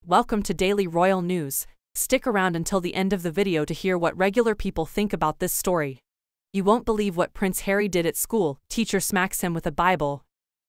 Welcome to Daily Royal News. Stick around until the end of the video to hear what regular people think about this story. You won't believe what Prince Harry did at school. Teacher smacks him with a Bible.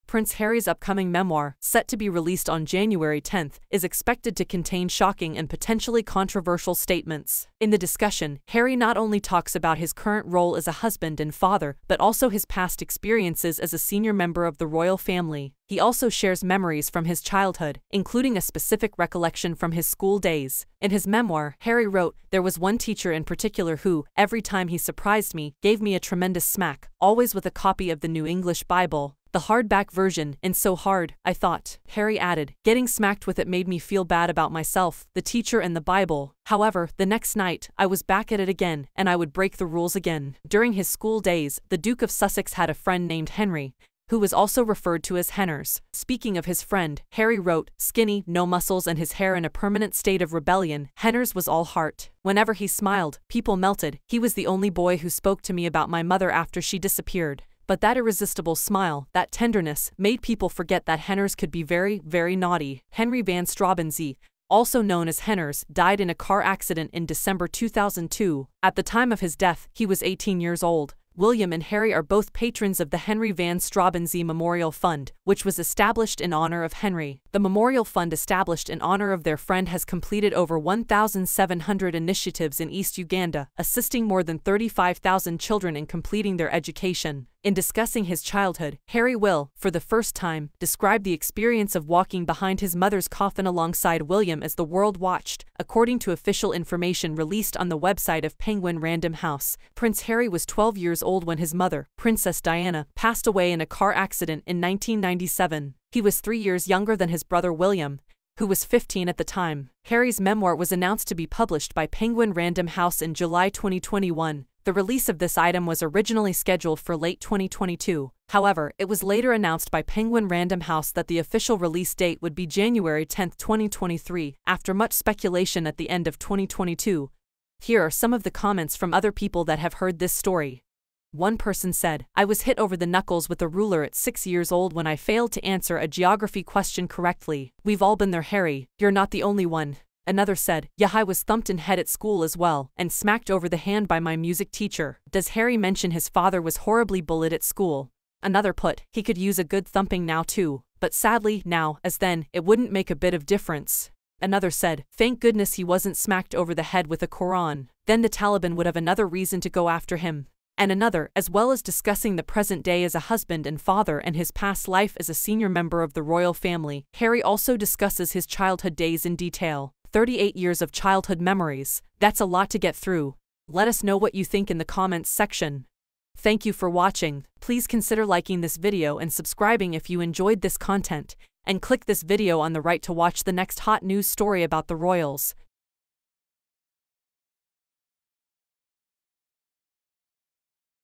Prince Harry's upcoming memoir, set to be released on January 10th, is expected to contain shocking and potentially controversial statements. In the discussion, Harry not only talks about his current role as a husband and father, but also his past experiences as a senior member of the royal family. He also shares memories from his childhood, including a specific recollection from his school days. In his memoir, Harry wrote, "There was one teacher in particular who, every time he surprised me, gave me a tremendous smack, always with a copy of the New English Bible. The hardback version, and so hard, I thought." Harry added, "Getting smacked with it made me feel bad about myself, the teacher and the Bible. However, the next night, I was back at it again, and I would break the rules again." During his school days, the Duke of Sussex had a friend named Henry, who was also referred to as Henners. Speaking of his friend, Harry wrote, "Skinny, no muscles and his hair in a permanent state of rebellion, Henners was all heart. Whenever he smiled, people melted. He was the only boy who spoke to me about my mother after she disappeared. But that irresistible smile, that tenderness, made people forget that Henners could be very, very naughty." Henry van Straubenzee, also known as Henners, died in a car accident in December 2002. At the time of his death, he was 18 years old. William and Harry are both patrons of the Henry van Straubenzee Memorial Fund, which was established in honor of Henry. The memorial fund established in honor of their friend has completed over 1,700 initiatives in East Uganda, assisting more than 35,000 children in completing their education. In discussing his childhood, Harry will, for the first time, describe the experience of walking behind his mother's coffin alongside William as the world watched, according to official information released on the website of Penguin Random House. Prince Harry was 12 years old when his mother, Princess Diana, passed away in a car accident in 1997. He was 3 years younger than his brother William, who was 15 at the time. Harry's memoir was announced to be published by Penguin Random House in July 2021. The release of this item was originally scheduled for late 2022. However, it was later announced by Penguin Random House that the official release date would be January 10, 2023, after much speculation at the end of 2022. Here are some of the comments from other people that have heard this story. One person said, "I was hit over the knuckles with a ruler at 6 years old when I failed to answer a geography question correctly. We've all been there, Harry. You're not the only one." Another said, "Yeah, I was thumped in head at school as well, and smacked over the hand by my music teacher." Does Harry mention his father was horribly bullied at school? Another put, "He could use a good thumping now too, but sadly, now, as then, it wouldn't make a bit of difference." Another said, "Thank goodness he wasn't smacked over the head with a Quran. Then the Taliban would have another reason to go after him." And another, as well as discussing the present day as a husband and father and his past life as a senior member of the royal family, Harry also discusses his childhood days in detail. 38 years of childhood memories. That's a lot to get through. Let us know what you think in the comments section. Thank you for watching. Please consider liking this video and subscribing if you enjoyed this content, and click this video on the right to watch the next hot news story about the royals.